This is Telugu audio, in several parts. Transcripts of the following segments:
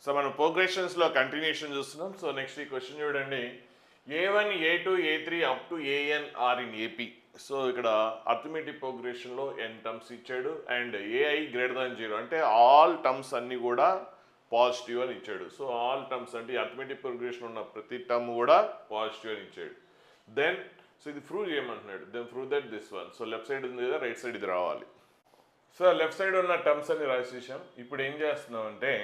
సో మనం ప్రోగ్రెషన్స్లో కంటిన్యూషన్ చూస్తున్నాం. సో నెక్స్ట్ ఈ క్వశ్చన్ చూడండి. A1, A2, A3 up to AN are in AP. So ఇక్కడ అర్థమెటిక్ ప్రోగ్రెషన్లో n టర్మ్స్ ఇచ్చాడు అండ్ AI గ్రేటర్ దాన్ 0 అంటే ఆల్ టర్మ్స్ అన్నీ కూడా పాజిటివ్ అని ఇచ్చాడు. సో ఆల్ టర్మ్స్ అంటే అర్థమెటిక్ ప్రోగ్రెషన్ ఉన్న ప్రతి టర్మ్ కూడా పాజిటివ్ అని ఇచ్చాడు. దెన్ సో ఇది ప్రూవ్ చేయమంటున్నాడు. Then prove that this one. So left side ఉంది కదా, రైట్ సైడ్ ఇది రావాలి. సో లెఫ్ట్ సైడ్ ఉన్న టర్మ్స్ అన్ని రాసేసాం. ఇప్పుడు ఏం చేస్తున్నాం అంటే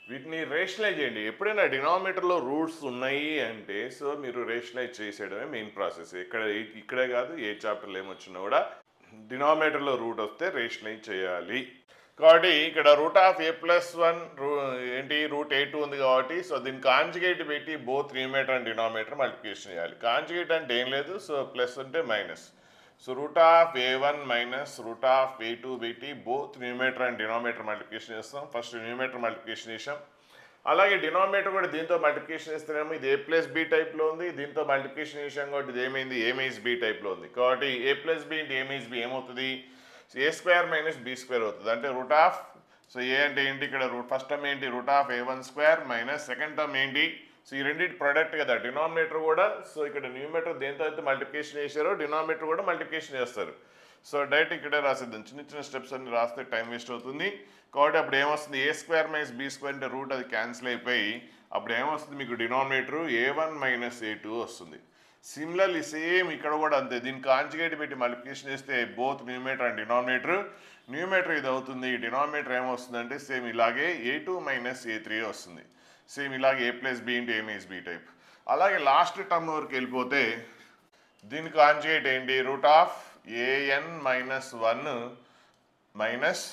వీటిని రేషనలైజ్ చేయండి. ఎప్పుడైనా డినామినేటర్లో రూట్స్ ఉన్నాయి అంటే సో మీరు రేషనలైజ్ చేసేయడమే మెయిన్ ప్రాసెస్. ఇక్కడే కాదు, ఏ చాప్టర్లో ఏమొచ్చినా కూడా డినామినేటర్లో రూట్ వస్తే రేషనలైజ్ చేయాలి. కాబట్టి ఇక్కడ రూట్ ఆఫ్ A+1 ఏంటి రూట్ A2 ఉంది కాబట్టి సో దీన్ని కాంజుగేట్ పెట్టి both numerator and denominator multiplication చేయాలి. కాంజుగేట్ అంటే ఏం లేదు, సో ప్లస్ అంటే minus. So root of A1 minus root of A2 పెట్టి both numerator and denominator multiplication చేస్తాం. ఫస్ట్ న్యూమరేటర్ మల్టిప్లికేషన్ చేసాం. అలాగే డినామినేటర్ కూడా దీంతో మల్టిప్లికేషన్ చేస్తేనేమో ఇది A+B టైప్లో ఉంది. దీంతో మల్టిప్లికేషన్ చేసాం కాబట్టి ఇది ఏమైంది, A-B టైప్లో ఉంది. కాబట్టి A+B ఇంటి A-B ఏమవుతుంది, A² మైనస్ B² అవుతుంది. అంటే రూట్ ఆఫ్ సో ఏ అంటే ఏంటి ఇక్కడ ఫస్ట్ టర్మ్ ఏంటి root of A1² minus second term ఏంటి, సో ఈ రెండింటి ప్రొడక్ట్ కదా డినామినేటర్ కూడా. సో ఇక్కడ న్యూమరేటర్ దేంతో అయితే మల్టిప్లికేషన్ చేశారో డినామినేటర్ కూడా మల్టిప్లికేషన్ చేస్తారు. సో డైరెక్ట్ ఇక్కడే రాసేద్దాం. చిన్న చిన్న స్టెప్స్ అన్ని రాస్తే టైం వేస్ట్ అవుతుంది. కాబట్టి అప్పుడు ఏమొస్తుంది, A² మైనస్ B² అంటే రూట్ అది క్యాన్సిల్ అయిపోయి అప్పుడు ఏమొస్తుంది మీకు డినామినేటర్ A1 మైనస్ A2 వస్తుంది. సిమిలర్లీ సేమ్ ఇక్కడ కూడా అంతే. దీన్ని కాంజుగేట్ పెట్టి మల్టిప్లికేషన్ చేస్తే బోత్ న్యూమరేటర్ అండ్ న్యూమరేటర్ ఇది అవుతుంది. డినామినేటర్ ఏమొస్తుంది అంటే సేమ్ ఇలాగే A2 మైనస్ A3 వస్తుంది. సేమ్ ఇలాగే A+B ఇంటూ A-B టైప్. అలాగే లాస్ట్ టర్మ్ వరకు వెళ్ళిపోతే దీని కాంజుగేట్ ఏంటి root of AN minus 1 minus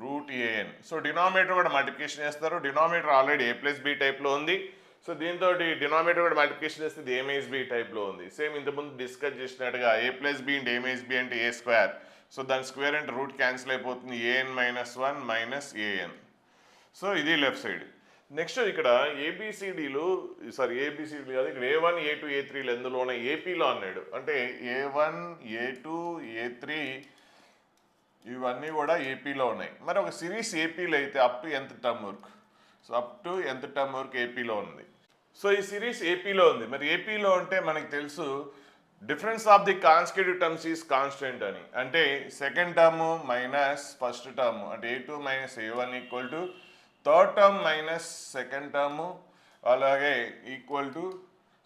root AN. So denominator కూడా మల్టిప్లికేషన్ చేస్తారు. డినామినేటర్ ఆల్రెడీ A+B టైప్లో ఉంది. సో దీంతో డినామినేటర్ కూడా మల్టిప్లికేషన్ చేస్తే ఇది A-B టైప్లో ఉంది. సేమ్ ఇంతకుముందు డిస్కస్ చేసినట్టుగా A+B ఇంటూ A-B అంటే A². సో దాని స్క్వేర్ అంటే రూట్ క్యాన్సిల్ అయిపోతుంది. AN minus 1 minus AN. So ఇది లెఫ్ట్ సైడ్. నెక్స్ట్ ఇక్కడ ఏబిసిడీలు కాదు, ఇక్కడ A1, A2, A3లు ఎందులోనే ఏపీలో అన్నాడు. అంటే A1, A2, A3 ఇవన్నీ కూడా ఏపీలో ఉన్నాయి. మరి ఒక సిరీస్ ఏపీలో అయితే అప్ టు ఎంత టర్మ్ వరకు, సో అప్ టు ఎంత టర్మ్ వరకు ఏపీలో ఉంది. సో ఈ సిరీస్ ఏపీలో ఉంది. మరి ఏపీలో అంటే మనకి తెలుసు difference of the constitutive terms is constant అని. అంటే second term minus first term అంటే A2 minus A1 equal to third term minus second term అలాగే ఈక్వల్ టు.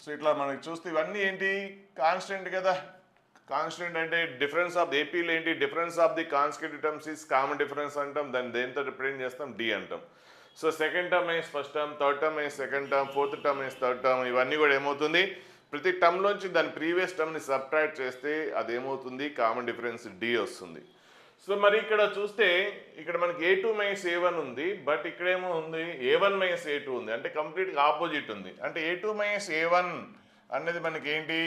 సో ఇట్లా మనకి చూస్తే ఇవన్నీ ఏంటి కాన్స్టెంట్ కదా. కాన్స్టెంట్ అంటే డిఫరెన్స్ ఆఫ్ ఏపీలో ఏంటి difference of the constitutive terms is common difference అంటాం. దాన్ని దేంతో రిప్రజెంట్ చేస్తాం, డి అంటాం. So second term minus first term, third term minus second term, fourth term minus third term ఇవన్నీ కూడా ఏమవుతుంది ప్రతి టర్మ్లోంచి దాని ప్రీవియస్ టర్మ్ని సబ్ట్రాక్ట్ చేస్తే అదేమవుతుంది కామన్ డిఫరెన్స్ డి వస్తుంది. సో మరి ఇక్కడ చూస్తే ఇక్కడ మనకి A2 మైనస్ A1 ఉంది. బట్ ఇక్కడేమో ఉంది A1 మైనస్ A2 ఉంది. అంటే కంప్లీట్గా ఆపోజిట్ ఉంది. అంటే A2 మైనస్ A1 అనేది మనకి ఏంటి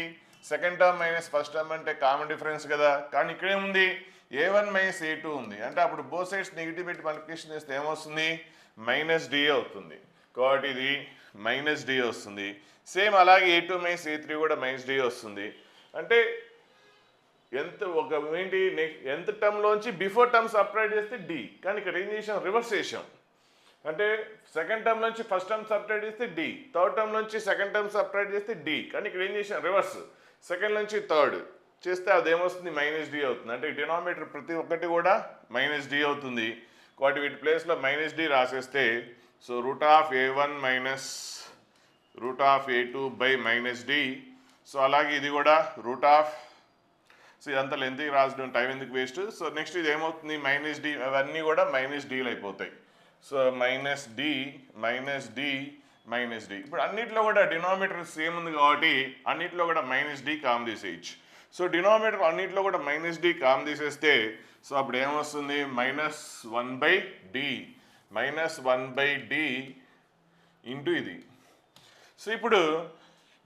second term minus first term అంటే కామన్ డిఫరెన్స్ కదా. కానీ ఇక్కడేముంది A1 మైనస్ A2 ఉంది. అంటే అప్పుడు బోత్ సైడ్స్ నెగిటివ్ పెట్టి మల్టిప్లికేషన్ చేస్తే ఏమొస్తుంది మైనస్ డి అవుతుంది. కాబట్టి ఇది మైనస్ డి వస్తుంది. సేమ్ అలాగే A2 మైనస్ A3 కూడా మైనస్ డి వస్తుంది. అంటే ఎంత ఒక ఏంటి ఎంత టర్మ్లోంచి బిఫోర్ టర్మ్ సపరేట్ చేస్తే డి. కానీ ఇక్కడ ఏం చేసాం రివర్స్ చేసాం. అంటే సెకండ్ టర్మ్ నుంచి ఫస్ట్ టర్మ్ సపరేట్ చేస్తే డి, థర్డ్ టర్మ్ నుంచి సెకండ్ టర్మ్ సపరేట్ చేస్తే డి. కానీ ఇక్కడ ఏం చేసాం రివర్స్, సెకండ్ నుంచి థర్డ్ చేస్తే అదేమొస్తుంది మైనస్ డి అవుతుంది. అంటే డినామినేటర్ ప్రతి ఒక్కటి కూడా మైనస్ డి అవుతుంది. కాబట్టి వీటి ప్లేస్లో మైనస్ డి రాసేస్తే so root of A1 minus root of A2 by minus D. So అలాగే ఇది కూడా రూట్ ఆఫ్. సో ఇదంతా లెంత్కి రాసడం టైం ఎందుకు వేస్ట్. సో నెక్స్ట్ ఇది ఏమవుతుంది మైనస్ డి, అవన్నీ కూడా మైనస్ డీలు అయిపోతాయి. So minus D minus D minus D. ఇప్పుడు అన్నింటిలో కూడా డినామినేటర్ సేమ్ ఉంది కాబట్టి అన్నింటిలో కూడా మైనస్ డి కామ్ తీసేయచ్చు. సో డినామినేటర్ అన్నింటిలో కూడా మైనస్ డి కామ్ తీసేస్తే సో అప్పుడు ఏమొస్తుంది -1/d -1/d ఇంటూ ఇది. సో ఇప్పుడు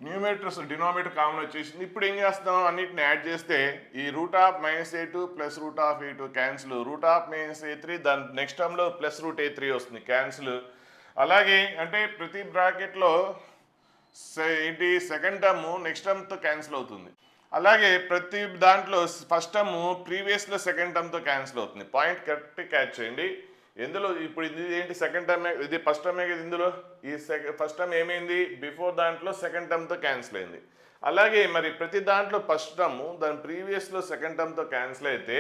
న్యూమరేటర్స్ డినామినేటర్ కామన్ వచ్చేసింది. ఇప్పుడు ఏం చేస్తాం అన్నిటిని యాడ్ చేస్తే ఈ route of -A2 plus root of A2 cancel, root of -A3 దాని నెక్స్ట్ టర్మ్లో ప్లస్ రూట్ A3 వస్తుంది క్యాన్సిల్. అలాగే అంటే ప్రతి బ్రాకెట్లో ఏంటి సెకండ్ టర్మ్ నెక్స్ట్ టర్మ్తో క్యాన్సిల్ అవుతుంది. అలాగే ప్రతి దాంట్లో ఫస్ట్ టర్మ్ ప్రీవియస్లో సెకండ్ టర్మ్తో క్యాన్సిల్ అవుతుంది. పాయింట్ కరెక్ట్ క్యాచ్ చేయండి. ఎందులో ఇప్పుడు ఇది ఏంటి సెకండ్ టర్మ్, ఇది ఫస్ట్ టర్మే కదా ఇందులో. ఈ ఫస్ట్ టర్మ్ ఏమైంది, బిఫోర్ దాంట్లో సెకండ్ టర్మ్తో క్యాన్సిల్ అయింది. అలాగే మరి ప్రతి దాంట్లో ఫస్ట్ టర్మ్ దాని ప్రీవియస్లో సెకండ్ టర్మ్తో క్యాన్సిల్ అయితే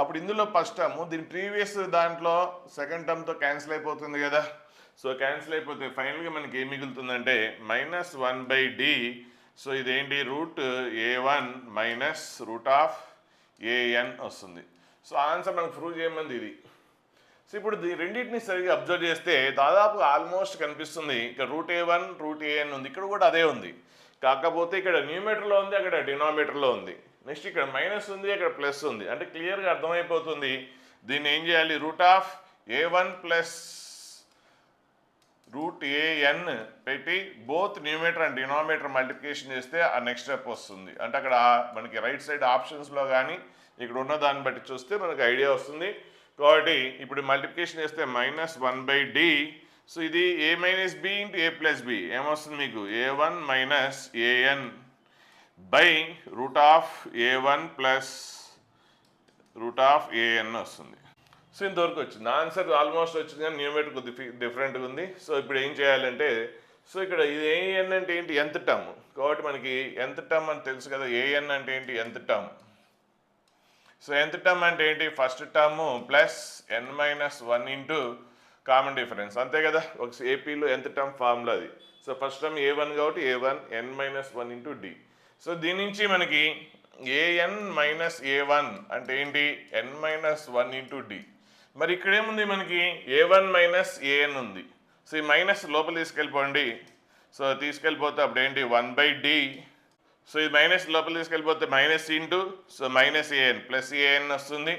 అప్పుడు ఇందులో ఫస్ట్ టర్మ్ దీని ప్రీవియస్ దాంట్లో సెకండ్ టర్మ్తో క్యాన్సిల్ అయిపోతుంది కదా. సో క్యాన్సిల్ అయిపోతే ఫైనల్గా మనకి ఏం మిగులుతుందంటే -1/d. సో ఇదేంటి √a1 మైనస్ √an వస్తుంది. సో ఆన్సర్ మనకు ప్రూవ్ చేయమంది ఇది. సో ఇప్పుడు రెండింటిని సరిగ్గా అబ్జర్వ్ చేస్తే దాదాపు ఆల్మోస్ట్ కనిపిస్తుంది. ఇక్కడ √a1 √an ఉంది, ఇక్కడ కూడా అదే ఉంది. కాకపోతే ఇక్కడ న్యూమీటర్లో ఉంది, అక్కడ డినామినేటర్లో ఉంది. నెక్స్ట్ ఇక్కడ మైనస్ ఉంది, అక్కడ ప్లస్ ఉంది. అంటే క్లియర్గా అర్థమైపోతుంది. దీన్ని ఏం చేయాలి, √a1 ప్లస్ √an పెట్టి బోత్ న్యూమీటర్ అండ్ డినామినేటర్ మల్టిప్లికేషన్ చేస్తే ఆ నెక్స్ట్ స్టెప్ వస్తుంది. అంటే అక్కడ మనకి రైట్ సైడ్ ఆప్షన్స్లో కానీ ఇక్కడ ఉన్న దాన్ని బట్టి చూస్తే మనకు ఐడియా వస్తుంది. కాబట్టి ఇప్పుడు మల్టిప్లికేషన్ చేస్తే -1/d. సో ఇది a - b × a + b ఏమొస్తుంది మీకు, a1 - an by √a1 plus √an వస్తుంది. సో ఇంతవరకు వచ్చింది ఆన్సర్, ఆల్మోస్ట్ వచ్చింది కానీ న్యూమేటర్ కొద్ది డిఫరెంట్గా ఉంది. సో ఇప్పుడు ఏం చేయాలంటే, సో ఇక్కడ ఇది an అంటే ఏంటి, nth టర్మ్. కాబట్టి మనకి nth టర్మ్ అని తెలుసు కదా, an అంటే ఏంటి, nth term. So nth term అంటే ఏంటి, first term plus n - 1 into common difference, అంతే కదా. ఒక ఏపీలో nth టర్మ్ ఫార్ములా అది. సో ఫస్ట్ టర్మ్ a1 కాబట్టి a1 n - 1 into d. So దీని నుంచి మనకి an - a1 అంటే ఏంటి, n - 1 ఇంటూ d. మరి ఇక్కడ ఏముంది మనకి, a1 - an ఉంది. సో ఈ మైనస్ లోపల తీసుకెళ్ళిపోండి. సో తీసుకెళ్ళిపోతే అప్పుడు ఏంటి, 1/d. సో ఈ మైనస్ లోపల తీసుకెళ్ళిపోతే minus into, so -an plus an వస్తుంది.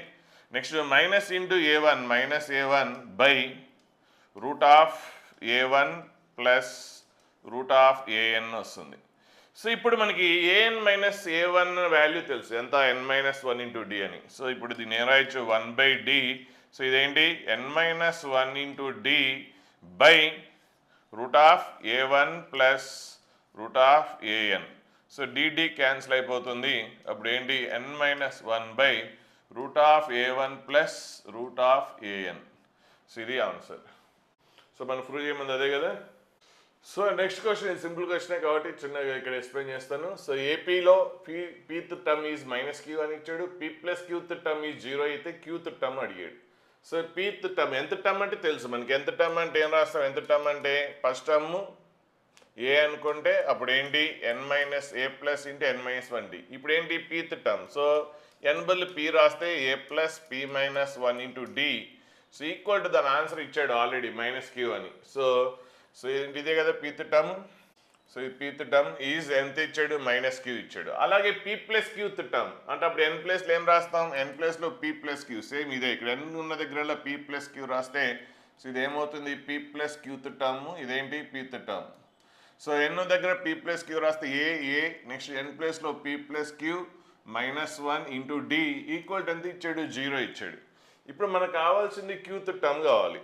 Next minus into a1 -a1 by √a1 plus √an వస్తుంది. సో ఇప్పుడు మనకి an - a1 వాల్యూ తెలుసు, ఎంత, n - 1 ఇంటూ d అని. సో ఇప్పుడు దీన్ని ఏం రాయొచ్చు, 1/d. సో ఇదేంటి, n - 1 into d by √a1 plus √an. So dd cancel అయిపోతుంది. అప్పుడు ఏంటి, n - 1 by √a1 plus √an. So ఇది ఆన్సర్. సో మనం ప్రూవ్ చేయమంది అదే కదా. సో నెక్స్ట్ క్వశ్చన్, ఇది సింపుల్ క్వశ్చనే కాబట్టి చిన్నగా ఇక్కడ ఎక్స్ప్లెయిన్ చేస్తాను. సో ఏపీలో pth టర్మ్ ఈజ్ -q అని ఇచ్చాడు, p + qth టర్మ్ ఈజ్ 0 అయితే qth టర్మ్ అడిగాడు. So pth term, nth term అంటే తెలుసు మనకి. nth టర్మ్ అంటే ఏం రాస్తాం, nth టర్మ్ అంటే ఫస్ట్ టర్మ్ ఏ అనుకుంటే అప్పుడు ఏంటి, n - a plus into n - 1d. ఇప్పుడు ఏంటి pth టర్మ్, సో n బదులు p రాస్తే a plus p - 1 into d. So equal to దాని ఆన్సర్ ఇచ్చాడు ఆల్రెడీ -q అని. సో ఏంటి, ఇదే కదా pth టర్మ్. సో ఈ pth టర్మ్ ఈజ్ ఎంత ఇచ్చాడు, -q ఇచ్చాడు. అలాగే p + qth టర్మ్ అంటే అప్పుడు n ప్లేస్లో ఏం రాస్తాం, n ప్లేస్లో p + q. సేమ్ ఇదే, ఇక్కడ n ఉన్న దగ్గరలో p + q రాస్తే సో ఇది ఏమవుతుంది, p + qth టర్మ్, ఇదేంటి pth టర్మ్. సో n దగ్గర p + q రాస్తే a, నెక్స్ట్ n ప్లేస్లో p + q -1 into d equal to ఎంత ఇచ్చాడు, 0 ఇచ్చాడు. ఇప్పుడు మనకు కావాల్సింది qth టర్మ్ కావాలి.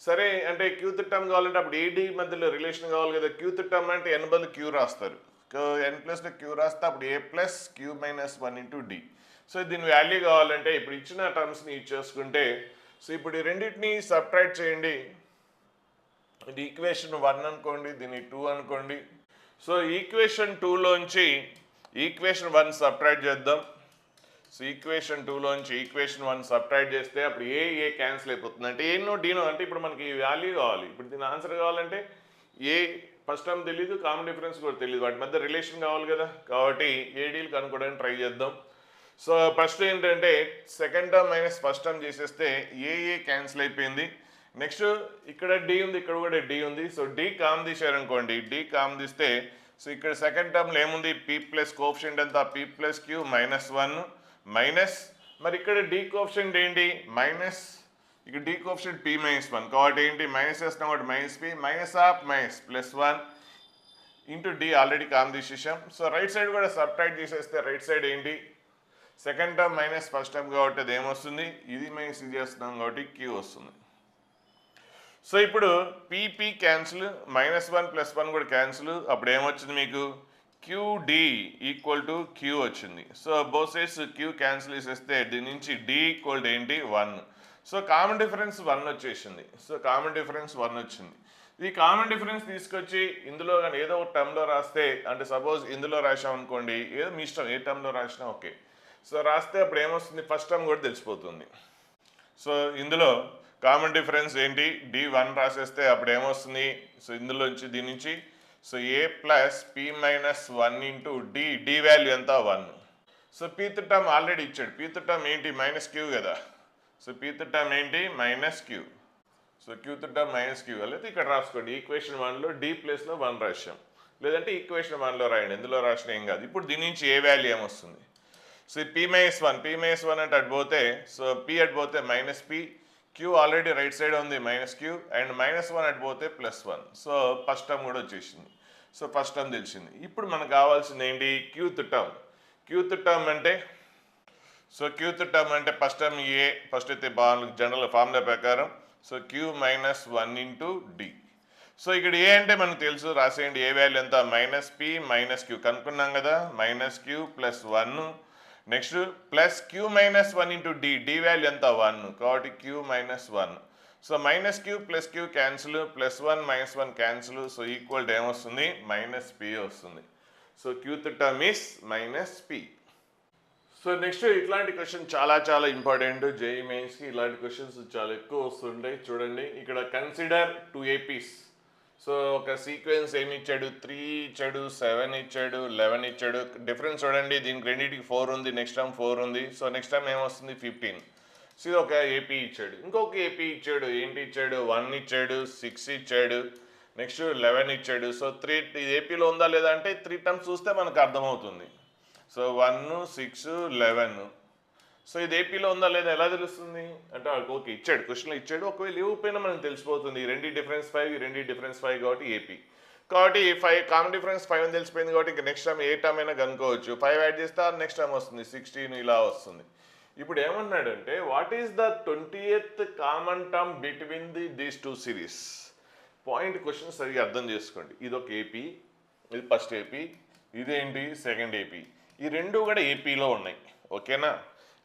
సరే, అంటే qth టర్మ్ కావాలంటే అప్పుడు ad మధ్యలో రిలేషన్ కావాలి కదా. qth టర్మ్ అంటే n బదులు q రాస్తారు, n ప్లస్లో q రాస్తే అప్పుడు a plus q - 1 into d. So దీని వాల్యూ కావాలంటే ఇప్పుడు ఇచ్చిన టర్మ్స్ని యూజ్ చేసుకుంటే, సో ఇప్పుడు ఈ రెండింటిని సబ్ట్రాక్ట్ చేయండి. ఇది ఈక్వేషన్ 1 అనుకోండి, దీన్ని 2 అనుకోండి. సో ఈక్వేషన్ 2లోంచి ఈక్వేషన్ 1 సబ్ట్రాక్ట్ చేద్దాం. సో ఈక్వేషన్ 2లోంచి ఈక్వేషన్ 1 సబ్ట్రాక్ట్ చేస్తే అప్పుడు ఏ క్యాన్సిల్ అయిపోతుంది. అంటే ఏనో డీనో అంటే ఇప్పుడు మనకి వాల్యూ కావాలి. ఇప్పుడు దీని ఆన్సర్ కావాలంటే ఏ ఫస్ట్ టర్మ్ తెలీదు, కామన్ డిఫరెన్స్ కూడా తెలియదు, వాటి మధ్య రిలేషన్ కావాలి కదా. కాబట్టి ఏడీలు కనుక్కోవడానికి ట్రై చేద్దాం. సో ఫస్ట్ ఏంటంటే second term minus first term చేసేస్తే ఏ క్యాన్సిల్ అయిపోయింది. నెక్స్ట్ ఇక్కడ డి ఉంది, ఇక్కడ కూడా డి ఉంది. సో డి కామ్ తీశారనుకోండి, డి కామ్ తీస్తే సో ఇక్కడ సెకండ్ టర్మ్లో ఏముంది, పీ ప్లస్ కోఎఫిషియంట్ ఎంత, పీ ప్లస్ క్యూ -1 మైనస్, మరి ఇక్కడ డి కోఎఫిషియంట్ ఏంటి, మైనస్, ఇక్కడ డి కోఎఫిషియంట్ పీ -1 కాబట్టి ఏంటి మైనస్ వేస్తాం కాబట్టి -p -+1 into D already common తీసేసాం. సో రైట్ సైడ్ కూడా సబ్ట్రాక్ట్ చేసేస్తే రైట్ సైడ్ ఏంటి, second term minus first term కాబట్టి అది ఏమొస్తుంది, ఇది మైనస్ ఇది చేస్తున్నాం కాబట్టి క్యూ వస్తుంది. సో ఇప్పుడు పీపీ క్యాన్సిల్, -1 + 1 కూడా క్యాన్సిల్, అప్పుడు ఏమొచ్చింది మీకు క్యూడి ఈక్వల్ టు క్యూ వచ్చింది. So both sides Q cancel చేసేస్తే దీని నుంచి డి ఈక్వల్ టు ఏంటి 1. సో కామన్ డిఫరెన్స్ 1 వచ్చేసింది. సో కామన్ డిఫరెన్స్ 1 వచ్చింది. ఈ కామన్ డిఫరెన్స్ తీసుకొచ్చి ఇందులో కానీ ఏదో ఒక టర్మ్లో రాస్తే, అంటే సపోజ్ ఇందులో రాసాం అనుకోండి, ఏదో మీ ఇష్టం ఏ టర్మ్లో రాసినా ఓకే. సో రాస్తే అప్పుడు ఏమొస్తుంది, ఫస్ట్ టర్మ్ కూడా తెలిసిపోతుంది. సో ఇందులో కామన్ డిఫరెన్స్ ఏంటి, D1 రాసేస్తే అప్పుడు ఏమొస్తుంది, సో ఇందులోంచి దీని నుంచి so A plus P minus 1 into D value ఎంత 1. సో పీత్ టర్మ్ ఆల్రెడీ ఇచ్చాడు. పీత్ టర్మ్ ఏంటి, మైనస్ క్యూ కదా. సో పీత్ టర్మ్ ఏంటి, minus Q. So qth term minus Q అయితే ఇక్కడ రాసుకోండి. ఈక్వేషన్ 1లో డి ప్లేస్లో 1 రాసాం, లేదంటే ఈక్వేషన్ 1లో రాయండి, ఎందులో రాసిన ఏం కాదు. ఇప్పుడు దీని నుంచి ఏ వాల్యూ ఏమొస్తుంది, సో పీ మైనస్ వన్ అంటే అటు పోతే, సో పీ అటు పోతే minus p, q already right side ఉంది మైనస్ క్యూ, అండ్ -1 అటు పోతే +1. సో ఫస్ట్ టర్మ్ కూడా వచ్చేసింది. సో ఫస్ట్ టర్మ్ తెలిసింది. ఇప్పుడు మనకు కావాల్సింది ఏంటి, క్యూత్ టర్మ్. క్యూత్ టర్మ్ అంటే, సో క్యూత్ టర్మ్ అంటే ఫస్ట్ టర్మ్ ఏ, ఫస్ట్ అయితే జనరల్ ఫార్ములా ప్రకారం so q -1 into d. So ఇక్కడ ఏ అంటే మనకు తెలుసు, రాసేయండి. ఏ వాల్యూ ఎంత, మైనస్ పి మైనస్ క్యూ కనుక్కున్నాం కదా, minus q plus 1, next plus queue -1 into D value ఎంత 1, కాబట్టి q -1. So minus q plus q cancel, +1 -1 cancel, so equal to ఏమొస్తుంది, మైనస్ పి వస్తుంది. So qth term is minus P. So next ఇట్లాంటి క్వశ్చన్ చాలా చాలా ఇంపార్టెంట్. జేఈ మెయిన్స్కి ఇలాంటి క్వశ్చన్స్ చాలా ఎక్కువ వస్తుంటాయి. చూడండి ఇక్కడ కన్సిడర్ 2 APs. సో ఒక సీక్వెన్స్ ఏమి ఇచ్చాడు, 3 ఇచ్చాడు, 7 ఇచ్చాడు, 11 ఇచ్చాడు. డిఫరెన్స్ చూడండి, దీనికి రెండింటికి 4 ఉంది, నెక్స్ట్ టర్మ్ 4 ఉంది. సో నెక్స్ట్ టర్మ్ ఏమొస్తుంది 15. సో ఇది ఒక ఏపీ ఇచ్చాడు. ఇంకొక ఏపీ ఇచ్చాడు, ఏంటి ఇచ్చాడు, 1 ఇచ్చాడు, 6 ఇచ్చాడు, నెక్స్ట్ 11 ఇచ్చాడు. సో 3 ఇది ఏపీలో ఉందా లేదా అంటే 3 టర్మ్స్ చూస్తే మనకు అర్థమవుతుంది. సో 1, 6, 11. సో ఇది ఏపీలో ఉందా లేదా ఎలా తెలుస్తుంది అంటే, ఓకే ఇచ్చాడు, క్వశ్చన్లో ఇచ్చాడు, ఒకవేళ ఇవ్వకపోయినా మనకు తెలిసిపోతుంది. ఈ రెండు డిఫరెన్స్ 5, ఈ రెండు డిఫరెన్స్ 5 కాబట్టి ఏపీ. కాబట్టి 5 కామన్ డిఫరెన్స్ 5 అని తెలిసిపోయింది కాబట్టి ఇంకా నెక్స్ట్ టర్మ్ ఏ టర్మ్ అయినా కనుక్కోవచ్చు. 5 యాడ్ చేస్తే నెక్స్ట్ టర్మ్ వస్తుంది 16, ఇలా వస్తుంది. ఇప్పుడు ఏమన్నాడంటే, what is the 20th common term between these 2 series. Point question సరిగ్గా అర్థం చేసుకోండి. ఇది ఒక ఏపీ, ఇది ఫస్ట్ ఏపీ, ఇదేంటి సెకండ్ ఏపీ. ఈ రెండు కూడా ఏపీలో ఉన్నాయి, ఓకేనా.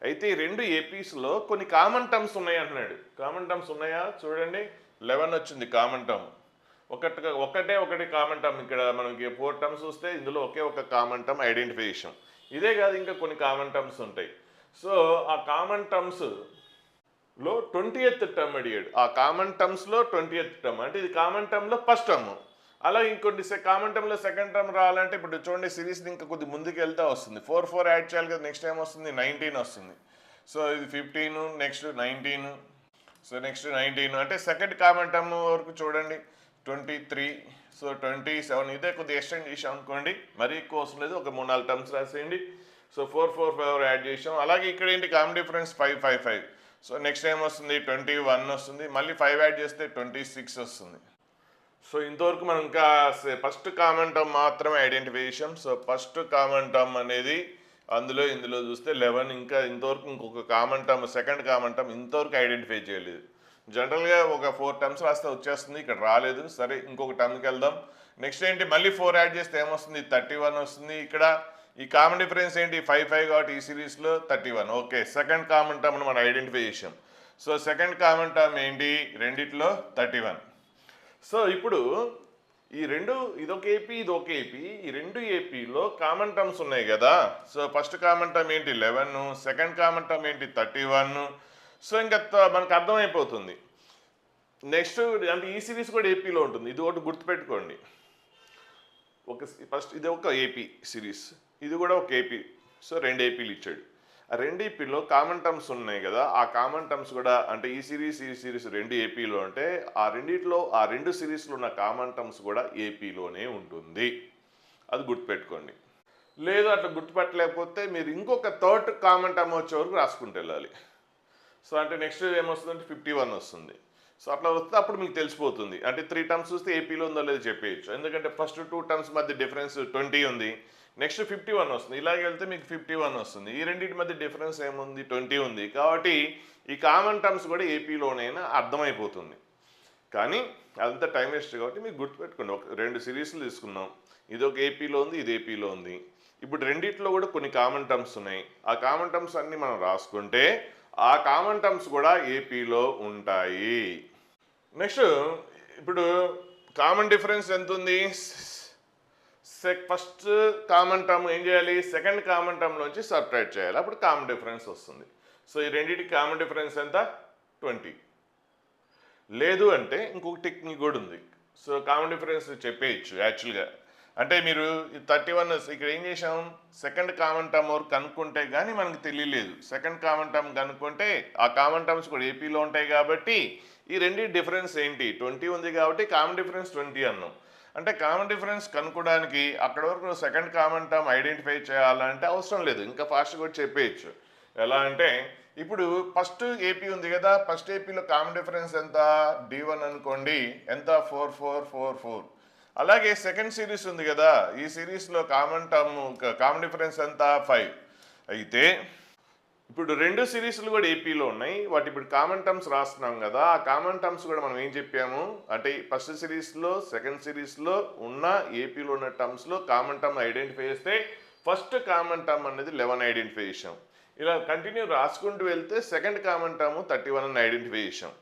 అయితే ఈ రెండు ఏపీస్లో కొన్ని కామన్ టర్మ్స్ ఉన్నాయి అంటున్నాడు. కామన్ టర్మ్స్ ఉన్నాయా చూడండి, 11 వచ్చింది కామన్ టర్మ్. ఒకటి కామన్ టర్మ్. ఇక్కడ మనకి 4 టర్మ్స్ వస్తే ఇందులో ఒకే ఒక కామన్ టర్మ్ ఐడెంటిఫై చేసాం. ఇదే కాదు ఇంకా కొన్ని కామన్ టర్మ్స్ ఉంటాయి. సో ఆ కామన్ టర్మ్స్లో 20th టర్మ్ అడిగాడు. ఆ కామన్ టర్మ్స్లో 20th టర్మ్ అంటే ఇది కామన్ టర్మ్లో ఫస్ట్ టర్మ్. అలా ఇంకొన్ని కామన్ టర్మ్లో సెకండ్ టర్మ్ రావాలంటే ఇప్పుడు చూడండి, సిరీస్ ఇంకా కొద్ది ముందుకు వెళ్తే వస్తుంది. 4 యాడ్ చేయాలి కదా, నెక్స్ట్ టైం వస్తుంది 19 వస్తుంది. సో ఇది 15, నెక్స్ట్ 19, సో నెక్స్ట్ 19 అంటే సెకండ్ కామన్ టర్మ్ వరకు చూడండి 23, సో 27. ఇదే కొద్దిగా ఎక్స్టెండ్ చేసాం అనుకోండి, మరీ ఎక్కువ అవసరం లేదు, ఒక 3-4 టర్మ్స్ రాసేయండి. సో 4 యాడ్ చేసాం. అలాగే ఇక్కడ ఏంటి common difference 5. So next time వస్తుంది 21 వస్తుంది, మళ్ళీ 5 యాడ్ చేస్తే 26 వస్తుంది. సో ఇంతవరకు మనం ఇంకా ఫస్ట్ కామన్ టర్మ్ మాత్రమే ఐడెంటిఫై చేసాం. సో ఫస్ట్ కామన్ టర్మ్ అనేది ఇందులో చూస్తే 11. ఇంకా ఇంతవరకు ఇంకొక common term, second common term ఇంతవరకు ఐడెంటిఫై చేయలేదు. జనరల్గా ఒక 4 టర్మ్స్ రాస్తే వచ్చేస్తుంది, ఇక్కడ రాలేదు. సరే ఇంకొక టర్మ్కి వెళ్దాం. నెక్స్ట్ ఏంటి, మళ్ళీ 4 యాడ్ చేస్తే ఏమొస్తుంది 31 వస్తుంది. ఇక్కడ ఈ కామన్ డిఫరెన్స్ ఏంటి 5 కాబట్టి ఈ సిరీస్లో 31. ఓకే, సెకండ్ కామన్ టర్మ్ను మనం ఐడెంటిఫై చేసాం. సో సెకండ్ కామన్ టర్మ్ ఏంటి, రెండిట్లో 31. సో ఇప్పుడు ఈ రెండు, ఇదొక ఏపీ ఇదొక ఏపీ, ఈ రెండు ఏపీలో కామన్ టర్మ్స్ ఉన్నాయి కదా. సో ఫస్ట్ కామన్ టర్మ్ ఏంటి 11, సెకండ్ కామన్ టర్మ్ ఏంటి 31. సో ఇంకా మనకు అర్థమైపోతుంది. నెక్స్ట్ అంటే ఈ సిరీస్ కూడా ఏపీలో ఉంటుంది, ఇది ఒకటి గుర్తుపెట్టుకోండి. ఫస్ట్ ఇది ఒక ఏపీ సిరీస్, ఇది కూడా ఒక ఏపీ. సో 2 ఏపీలు ఇచ్చాడు. ఆ 2 ఏపీలో కామన్ టర్మ్స్ ఉన్నాయి కదా, ఆ కామన్ టర్మ్స్ కూడా అంటే ఈ సిరీస్ 2 ఏపీలో అంటే ఆ రెండిట్లో ఆ 2 సిరీస్లో ఉన్న కామన్ టర్మ్స్ కూడా ఏపీలోనే ఉంటుంది. అది గుర్తుపెట్టుకోండి. లేదు అట్లా గుర్తుపెట్టలేకపోతే మీరు ఇంకొక థర్డ్ కామన్ టర్మ్ వచ్చే వరకు రాసుకుంటూ వెళ్ళాలి. సో అంటే నెక్స్ట్ ఏమొస్తుందంటే 51 వస్తుంది. సో అట్లా వస్తే అప్పుడు మీకు తెలిసిపోతుంది. అంటే 3 టర్మ్స్ చూస్తే ఏపీలో ఉందో లేదో చెప్పేయచ్చు. ఎందుకంటే ఫస్ట్ 2 టర్మ్స్ మధ్య డిఫరెన్స్ 20 ఉంది, నెక్స్ట్ 51 వస్తుంది. ఇలాగే వెళ్తే మీకు 51 వస్తుంది. ఈ రెండింటి మధ్య డిఫరెన్స్ ఏముంది 20 ఉంది. కాబట్టి ఈ కామన్ టర్మ్స్ కూడా ఏపీలోనైనా అర్థమైపోతుంది. కానీ అదంతా టైం వేస్ట్ కాబట్టి మీకు గుర్తుపెట్టుకోండి. ఒక 2 సిరీస్లు తీసుకున్నాం, ఇది ఒక ఏపీలో ఉంది, ఇది ఏపీలో ఉంది. ఇప్పుడు రెండిట్లో కూడా కొన్ని కామన్ టర్మ్స్ ఉన్నాయి. ఆ కామన్ టర్మ్స్ అన్నీ మనం రాసుకుంటే ఆ కామన్ టర్మ్స్ కూడా ఏపీలో ఉంటాయి. నెక్స్ట్ ఇప్పుడు కామన్ డిఫరెన్స్ ఎంత ఉంది? ఫస్ట్ కామన్ టర్మ్ ఏం చేయాలి? సెకండ్ కామన్ టర్మ్లోంచి సబ్ట్రాక్ట్ చేయాలి, అప్పుడు కామన్ డిఫరెన్స్ వస్తుంది. సో ఈ రెండింటికి కామన్ డిఫరెన్స్ ఎంత? 20. లేదు అంటే ఇంకొక టెక్నిక్ కూడా ఉంది. సో కామన్ డిఫరెన్స్ చెప్పేయచ్చు యాక్చువల్గా. అంటే మీరు 31 ఇక్కడ ఏం చేసాం? సెకండ్ కామన్ టర్మ్ వరకు కనుక్కుంటే కానీ మనకు తెలియలేదు. సెకండ్ కామన్ టర్మ్ కనుక్కుంటే ఆ కామన్ టర్మ్స్ కూడా ఏపీలో ఉంటాయి కాబట్టి ఈ రెండు డిఫరెన్స్ ఏంటి? 20 ఉంది కాబట్టి కామన్ డిఫరెన్స్ 20 అన్నాం. అంటే కామన్ డిఫరెన్స్ కనుక్కోవడానికి అక్కడ వరకు సెకండ్ కామన్ టర్మ్ ఐడెంటిఫై చేయాలంటే అవసరం లేదు, ఇంకా ఫాస్ట్గా కూడా చెప్పేయచ్చు. ఎలా అంటే ఇప్పుడు ఫస్ట్ ఏపీ ఉంది కదా, ఫస్ట్ ఏపీలో కామన్ డిఫరెన్స్ ఎంత? D1 అనుకోండి, ఎంత? 4 4 4 4. అలాగే సెకండ్ సిరీస్ ఉంది కదా, ఈ సిరీస్లో కామన్ డిఫరెన్స్ ఎంత? 5. అయితే ఇప్పుడు రెండు సిరీస్లు కూడా ఏపీలో ఉన్నాయి, వాటి ఇప్పుడు కామన్ టర్మ్స్ రాస్తున్నాం కదా, ఆ కామన్ టర్మ్స్ కూడా మనం ఏం చెప్పాము అంటే ఫస్ట్ సిరీస్లో సెకండ్ సిరీస్లో ఉన్న ఏపీలో ఉన్న టర్మ్స్లో కామన్ టర్మ్ ఐడెంటిఫై చేస్తే ఫస్ట్ కామన్ టర్మ్ అనేది 11 ఐడెంటిఫై చేసాం. ఇలా కంటిన్యూ రాసుకుంటూ వెళ్తే సెకండ్ కామన్ టర్మ్ 31 అని ఐడెంటిఫై చేసాం.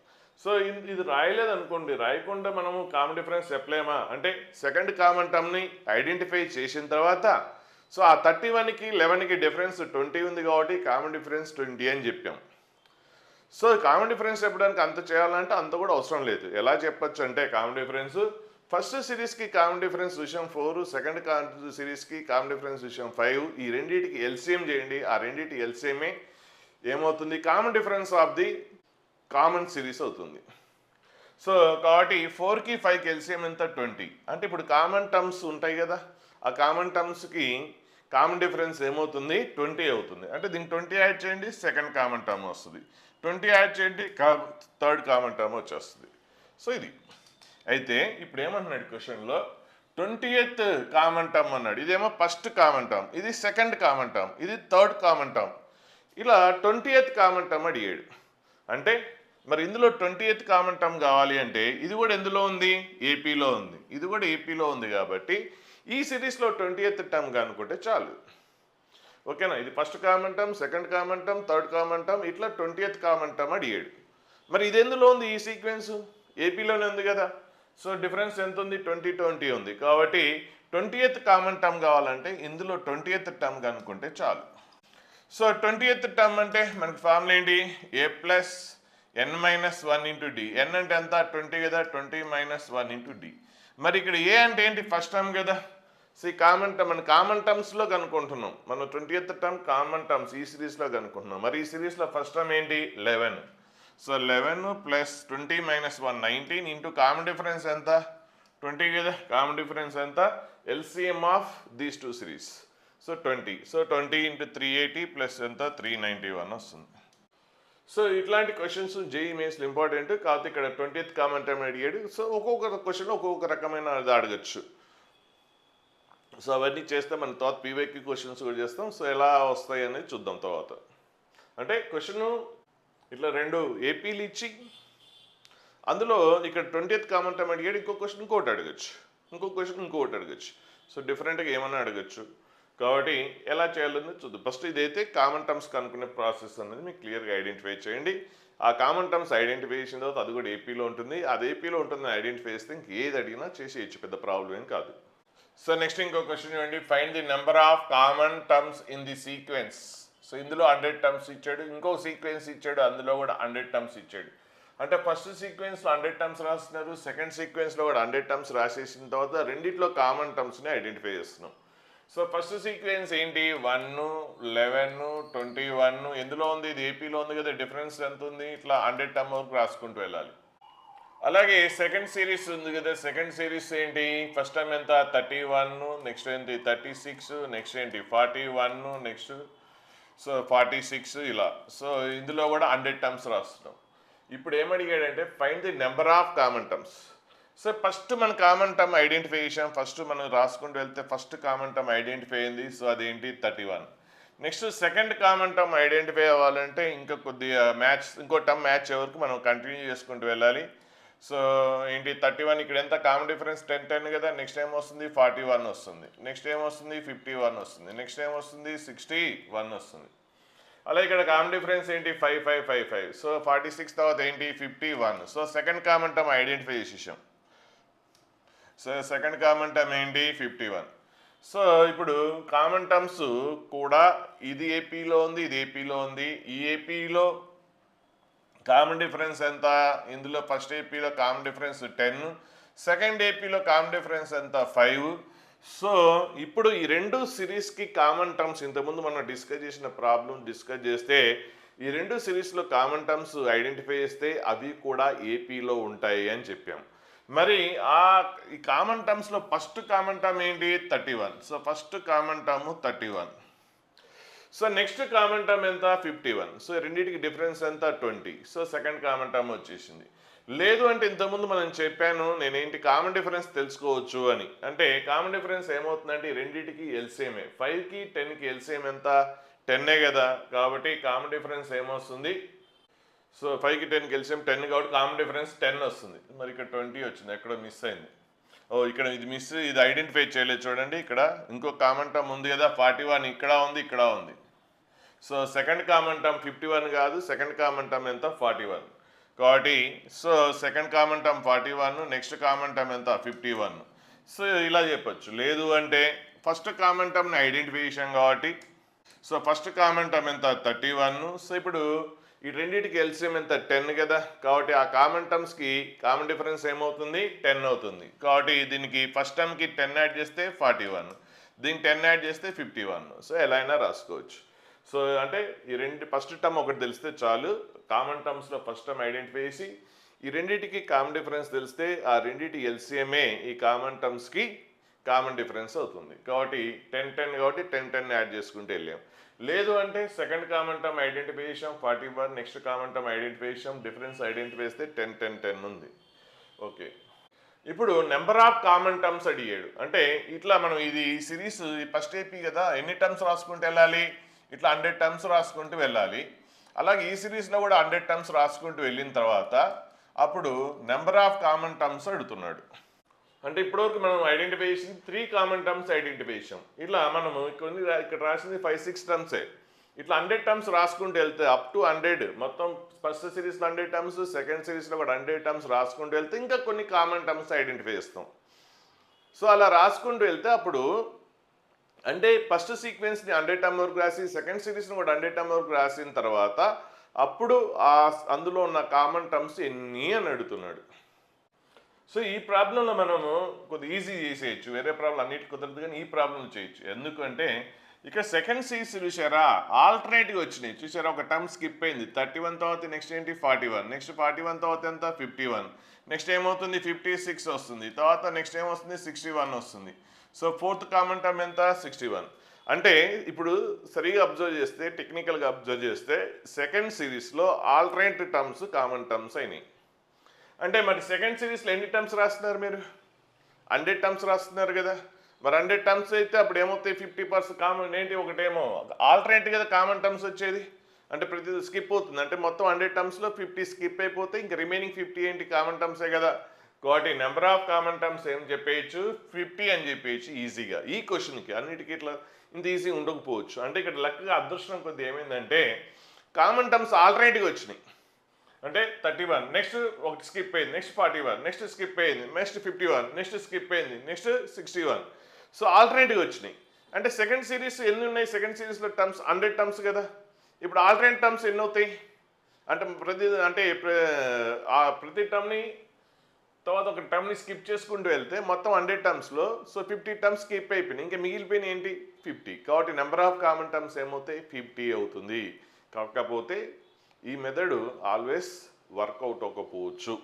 సో ఇది రాయలేదు అనుకోండి, రాయకుండా మనము కామన్ డిఫరెన్స్ చెప్పలేమా అంటే సెకండ్ కామన్ టర్మ్ని ఐడెంటిఫై చేసిన తర్వాత సో ఆ 31కి 11కి డిఫరెన్స్ 20 ఉంది కాబట్టి కామన్ డిఫరెన్స్ 20 అని చెప్పాం. సో కామన్ డిఫరెన్స్ చెప్పడానికి అంత చేయాలంటే అంత కూడా అవసరం లేదు. ఎలా చెప్పచ్చు అంటే కామన్ డిఫరెన్స్ ఫస్ట్ సిరీస్కి కామన్ డిఫరెన్స్ విషయం 4, సెకండ్ సిరీస్కి కామన్ డిఫరెన్స్ విషయం 5. ఈ రెండింటికి ఎల్సిఎం చేయండి, ఆ రెండింటి ఎల్సిఎంఏ ఏమవుతుంది? Common difference of the common series అవుతుంది. సో కాబట్టి 4కి 5కి ఎల్సిఎం ఎంత? 20. అంటే ఇప్పుడు కామన్ టర్మ్స్ ఉంటాయి కదా, ఆ కామన్ టర్మ్స్కి కామన్ డిఫరెన్స్ ఏమవుతుంది? 20 అవుతుంది. అంటే దీనికి 20 యాడ్ చేయండి, సెకండ్ కామన్ టర్మ్ వస్తుంది. 20 యాడ్ చేయండి, థర్డ్ కామన్ టర్మ్ వచ్చేస్తుంది. సో ఇది అయితే ఇప్పుడు ఏమంటున్నాడు క్వశ్చన్లో 20th కామన్ టర్మ్ అన్నాడు. ఇదేమో ఫస్ట్ కామన్ టర్మ్, ఇది సెకండ్ కామన్ టర్మ్, ఇది థర్డ్ కామన్ టర్మ్. ఇలా 20th కామన్ టర్మ్ అడిగాడు. అంటే మరి ఇందులో 20th కామన్ టర్మ్ కావాలి అంటే ఇది కూడా ఎందులో ఉంది? ఏపీలో ఉంది. ఇది కూడా ఏపీలో ఉంది కాబట్టి ఈ సిరీస్లో 20th టర్మ్ కనుక్కుంటే చాలు. ఓకేనా? ఇది first common term, second common term, third common term, ఇట్లా 20th కామన్ టర్మ్ అడిగాడు. మరి ఇది ఎందులో ఉంది? ఈ సీక్వెన్స్ ఏపీలోనే ఉంది కదా. సో డిఫరెన్స్ ఎంత ఉంది? 20 20 ఉంది కాబట్టి 20th కామన్ టర్మ్ కావాలంటే ఇందులో 20th టర్మ్ కనుక్కుంటే చాలు. సో 20th టర్మ్ అంటే మనకి ఫార్ములా ఏంటి? A plus n minus 1 into D. N అంటే ఎంత? 20 కదా, 20 మైనస్ 1 ఇంటూ డి. మరి ఇక్కడ ఏ అంటే ఏంటి? ఫస్ట్ టర్మ్ కదా. సో ఈ కామన్ టర్మ్ మన కామన్ టర్మ్స్లో కనుక్కుంటున్నాం. మనం 20th టర్మ్ కామన్ టర్మ్స్ ఈ సిరీస్లో కనుక్కుంటున్నాం. మరి ఈ సిరీస్లో ఫస్ట్ టర్మ్ ఏంటి? 11. So 11 plus 20 minus 1 19 into common difference ఎంత? 20 కదా. కామన్ డిఫరెన్స్ ఎంత? LCM of these two series. So 20. So 20 into 380 plus ఎంత? 391 వస్తుంది. సో ఇట్లాంటి క్వశ్చన్స్ జేఈఈ మెయిన్స్లో ఇంపార్టెంట్. కాకపోతే ఇక్కడ 20th కామన్ టర్మ్ అడిగాడు. సో ఒక్కొక్క క్వశ్చన్లో ఒక్కొక్క రకమైన అది అడగచ్చు. సో అవన్నీ చేస్తే మనం తర్వాత పీవైక్యూ క్వశ్చన్స్ కూడా చేస్తాం. సో ఎలా వస్తాయి అనేది చూద్దాం తర్వాత. అంటే క్వశ్చన్ ఇట్లా రెండు ఏపీలు ఇచ్చి అందులో ఇక్కడ 20th కామన్ టర్మ్ అడిగాడు, ఇంకో క్వశ్చన్ ఇంకోటి అడగచ్చు, ఇంకో క్వశ్చన్ ఇంకోటి అడగచ్చు. సో డిఫరెంట్గా ఏమన్నా అడగచ్చు. కాబట్టి ఎలా చేయాలని చూద్దాం. ఫస్ట్ ఇదైతే కామన్ టర్మ్స్ కనుక్కునే ప్రాసెస్ అనేది మీకు క్లియర్గా ఐడెంటిఫై చేయండి. ఆ కామన్ టర్మ్స్ ఐడెంటిఫై చేసిన తర్వాత అది కూడా ఏపీలో ఉంటుంది. అది ఏపీలో ఉంటుందని ఐడెంటిఫై చేస్తే ఇంక ఏది అడిగినా చేసేయచ్చు, పెద్ద ప్రాబ్లం ఏం కాదు. సో నెక్స్ట్ ఇంకో క్వశ్చన్ ఇవ్వండి. Find the number of common terms in the sequence. So ఇందులో 100 టర్మ్స్ ఇచ్చాడు, ఇంకో సీక్వెన్స్ ఇచ్చాడు, అందులో కూడా 100 టర్మ్స్ ఇచ్చాడు. అంటే ఫస్ట్ సీక్వెన్స్లో 100 టర్మ్స్ రాస్తున్నారు, సెకండ్ సీక్వెన్స్లో కూడా 100 టర్మ్స్ రాసేసిన తర్వాత రెండిట్లో కామన్ టర్మ్స్ని ఐడెంటిఫై చేస్తున్నాం. సో ఫస్ట్ సీక్వెన్స్ ఏంటి? 1 11 21 ఎందులో ఉంది? ఇది ఏపీలో ఉంది కదా. డిఫరెన్స్ ఎంత ఉంది? ఇట్లా 100 టర్మ్ వరకు రాసుకుంటూ వెళ్ళాలి. అలాగే సెకండ్ సిరీస్ ఉంది కదా. సెకండ్ సిరీస్ ఏంటి? ఫస్ట్ టైం ఎంత? 31, నెక్స్ట్ ఏంటి? 36, నెక్స్ట్ ఏంటి? 41, నెక్స్ట్ సో 46 ఇలా. సో ఇందులో కూడా 100 టర్మ్స్ రాస్తున్నాం. ఇప్పుడు ఏమడిగాడంటే find the number of common terms. So first మన కామన్ టర్మ్ ఐడెంటిఫై చేసాం. ఫస్ట్ మనం రాసుకుంటూ వెళ్తే ఫస్ట్ కామన్ టర్మ్ ఐడెంటిఫై అయింది. సో అదేంటి? 31. Next second common term identify అవ్వాలంటే ఇంకా కొద్దిగా ఇంకో టర్మ్ మ్యాచ్ వరకు మనం కంటిన్యూ చేసుకుంటూ వెళ్ళాలి. సో ఏంటి? 31 ఇక్కడ ఎంత? కామన్ డిఫరెన్స్ 10 10 కదా. నెక్స్ట్ ఏం వస్తుంది? 41 వస్తుంది. నెక్స్ట్ ఏం వస్తుంది? 51 వస్తుంది. నెక్స్ట్ ఏం వస్తుంది? 61 వస్తుంది. అలా ఇక్కడ కామన్ డిఫరెన్స్ ఏంటి 5 5 5 5. సో 46 తర్వాత ఏంటి 51. So second common term identify చేసేసాం. సో సెకండ్ కామన్ టర్మ్ ఏంటి 51. సో ఇప్పుడు కామన్ టర్మ్స్ కూడా ఇది ఏపీలో ఉంది, ఇది ఏపీలో ఉంది. ఈ ఏపీలో కామన్ డిఫరెన్స్ ఎంత? ఇందులో ఫస్ట్ ఏపీలో కామన్ డిఫరెన్స్ 10, సెకండ్ ఏపీలో కామన్ డిఫరెన్స్ ఎంత 5. సో ఇప్పుడు ఈ రెండు సిరీస్కి కామన్ టర్మ్స్ ఇంతకుముందు మనం డిస్కస్ చేసిన ప్రాబ్లం డిస్కస్ చేస్తే ఈ రెండు సిరీస్లో కామన్ టర్మ్స్ ఐడెంటిఫై చేస్తే అవి కూడా ఏపీలో ఉంటాయి అని చెప్పాం. మరి ఈ కామన్ టర్మ్స్లో ఫస్ట్ కామన్ టర్మ్ ఏంటి 31. So first common term 31. So next common term ఎంత 51. సో రెండింటికి డిఫరెన్స్ ఎంత 20. సో సెకండ్ కామన్ టర్మ్ వచ్చేసింది. లేదు అంటే ఇంతకుముందు మనం చెప్పాను నేనేంటి కామన్ డిఫరెన్స్ తెలుసుకోవచ్చు అని. అంటే కామన్ డిఫరెన్స్ ఏమవుతుందంటే ఈ రెండింటికి ఎల్సిఎంఏ. 5కి 10కి ఎల్సిఎం ఎంత 10 కదా, కాబట్టి కామన్ డిఫరెన్స్ ఏమొస్తుంది? సో 5కి 10కి ఎల్సిఎం 10 కాబట్టి కామన్ డిఫరెన్స్ 10 వస్తుంది. మరి ఇక్కడ 20 వచ్చింది, ఎక్కడో మిస్ అయింది. ఇక్కడ ఇది మిస్, ఇది ఐడెంటిఫై చేయలేదు చూడండి. ఇక్కడ ఇంకో కామన్ టర్మ్ ఉంది కదా 41, ఇక్కడ ఉంది, ఇక్కడ ఉంది. సో సెకండ్ కామన్ టర్మ్ 51 కాదు, సెకండ్ కామన్ టర్మ్ ఎంత 41 కాబట్టి so second common term 41, next common term ఎంత 51. సో ఇలా చెప్పొచ్చు. లేదు అంటే ఫస్ట్ కామన్ టర్మ్ని ఐడెంటిఫై చేసాం కాబట్టి సో ఫస్ట్ కామన్ టర్మ్ ఎంత 31. సో ఇప్పుడు ఈ రెండింటికి ఎల్సిఎం ఎంత 10 కదా, కాబట్టి ఆ కామన్ టర్మ్స్కి కామన్ డిఫరెన్స్ ఏమవుతుంది 10 అవుతుంది. కాబట్టి దీనికి ఫస్ట్ టర్మ్కి 10 యాడ్ చేస్తే 41, దీనికి 10 యాడ్ చేస్తే 51. సో ఎలా అయినా రాసుకోవచ్చు. సో అంటే ఈ రెండు ఫస్ట్ టర్మ్ ఒకటి తెలిస్తే చాలు. కామన్ టర్మ్స్లో ఫస్ట్ టర్మ్ ఐడెంటిఫై చేసి ఈ రెండింటికి కామన్ డిఫరెన్స్ తెలిస్తే ఆ రెండింటి ఎల్సిఎంఏ ఈ కామన్ టర్మ్స్కి కామన్ డిఫరెన్స్ అవుతుంది. కాబట్టి 10 10 కాబట్టి 10 10 యాడ్ చేసుకుంటూ వెళ్ళాం. లేదు అంటే సెకండ్ కామన్ టర్మ్ ఐడెంటిఫై చేసాం 41, నెక్స్ట్ కామన్ టర్మ్ ఐడెంటిఫై చేసాం, డిఫరెన్స్ ఐడెంటిఫై చేస్తే 10 10 10 ఉంది. ఓకే, ఇప్పుడు నెంబర్ ఆఫ్ కామన్ టర్మ్స్ అడిగాడు. అంటే ఇట్లా మనం ఇది సిరీస్ ఫస్ట్ ఏపీ కదా, ఎన్ని టర్మ్స్ రాసుకుంటూ వెళ్ళాలి? ఇట్లా 100 టర్మ్స్ రాసుకుంటూ వెళ్ళాలి. అలాగే ఈ సిరీస్లో కూడా 100 టర్మ్స్ రాసుకుంటూ వెళ్ళిన తర్వాత అప్పుడు నెంబర్ ఆఫ్ కామన్ టర్మ్స్ అడుగుతున్నాడు. అంటే ఇప్పటివరకు మనం ఐడెంటిఫై చేసింది 3 కామన్ టర్మ్స్ ఐడెంటిఫై చేసాం. ఇట్లా మనము ఇక్కడ రాసింది 5 6 టర్మ్సే. ఇట్లా 100 టర్మ్స్ రాసుకుంటూ వెళ్తే అప్ టు 100, మొత్తం ఫస్ట్ సిరీస్లో 100 టర్మ్స్, సెకండ్ సిరీస్లో కూడా 100 టర్మ్స్ రాసుకుంటూ వెళ్తే ఇంకా కొన్ని కామన్ టర్మ్స్ ఐడెంటిఫై చేస్తాం. సో అలా రాసుకుంటూ వెళ్తే అప్పుడు అంటే ఫస్ట్ సీక్వెన్స్ని 100 టర్మ్ వరకు రాసి సెకండ్ సిరీస్ని కూడా 100 టర్మ్ వరకు రాసిన తర్వాత అప్పుడు అందులో ఉన్న కామన్ టర్మ్స్ ఎన్ని అని అడుగుతున్నాడు. సో ఈ ప్రాబ్లంలో మనము కొద్దిగా ఈజీ చేసేయచ్చు. వేరే ప్రాబ్లం అన్నిటి కుదరదు కానీ ఈ ప్రాబ్లం చేయొచ్చు. ఎందుకంటే ఇక్కడ సెకండ్ సిరీస్ చూసారా ఆల్టర్నేటివ్ వచ్చినాయి. చూసారా ఒక టర్మ్ స్కిప్ అయింది 31 తర్వాత నెక్స్ట్ ఏంటి 41, నెక్స్ట్ 41 తర్వాత ఎంత 51, నెక్స్ట్ ఏమవుతుంది 56 వస్తుంది, తర్వాత నెక్స్ట్ ఏమొస్తుంది 61 వస్తుంది. సో ఫోర్త్ కామన్ టర్మ్ ఎంత 61. అంటే ఇప్పుడు సరిగా అబ్జర్వ్ చేస్తే టెక్నికల్గా అబ్జర్వ్ చేస్తే సెకండ్ సిరీస్లో ఆల్టర్నేట్ టర్మ్స్ కామన్ టర్మ్స్ అయినాయి. అంటే మరి సెకండ్ సిరీస్లో ఎన్ని టర్మ్స్ రాస్తున్నారు మీరు? 100 టర్మ్స్ రాస్తున్నారు కదా. మరి 100 టర్మ్స్ అయితే అప్పుడు ఏమవుతాయి 50% కామన్ ఏంటి, ఒకటేమో ఆల్టర్నేట్ కదా కామన్ టర్మ్స్ వచ్చేది. అంటే ప్రతి స్కిప్ అవుతుంది. అంటే మొత్తం 100 టర్మ్స్లో 50 స్కిప్ అయిపోతే ఇంకా రిమైనింగ్ 50 ఏంటి కామన్ టర్మ్సే కదా. కాబట్టి నెంబర్ ఆఫ్ కామన్ టర్మ్స్ ఏం చెప్పేయచ్చు 50 అని చెప్పేయచ్చు ఈజీగా. ఈ క్వశ్చన్కి అన్నిటికీ ఇట్లా ఇంత ఈజీ ఉండకపోవచ్చు. అంటే ఇక్కడ లక్కగా అదృష్టం కొద్ది ఏమైందంటే కామన్ టర్మ్స్ ఆల్టర్నేటివ్గా వచ్చినాయి. అంటే 31, నెక్స్ట్ ఒకటి స్కిప్ అయింది, నెక్స్ట్ 41, నెక్స్ట్ స్కిప్ అయింది, నెక్స్ట్ 51, నెక్స్ట్ స్కిప్ అయింది, నెక్స్ట్ 61. సో ఆల్టర్నేటివ్గా వచ్చినాయి. అంటే సెకండ్ సిరీస్ ఎన్ని ఉన్నాయి? సెకండ్ సిరీస్లో టర్మ్స్ 100 టర్మ్స్ కదా. ఇప్పుడు ఆల్టర్నేట్ టర్మ్స్ ఎన్ని అవుతాయి అంటే ప్రతి టర్మ్ని తర్వాత ఒక టర్మ్ని స్కిప్ చేసుకుంటూ వెళ్తే మొత్తం 100 టర్మ్స్లో సో 50 టర్మ్స్ స్కిప్ అయిపోయినాయి, ఇంకా మిగిలిపోయినాయి ఏంటి 50. కాబట్టి నెంబర్ ఆఫ్ కామన్ టర్మ్స్ ఏమవుతాయి 50 అవుతుంది. కాకపోతే ఈ మెథడ్ ఆల్వేస్ వర్కౌట్ అవ్వకపోవచ్చు.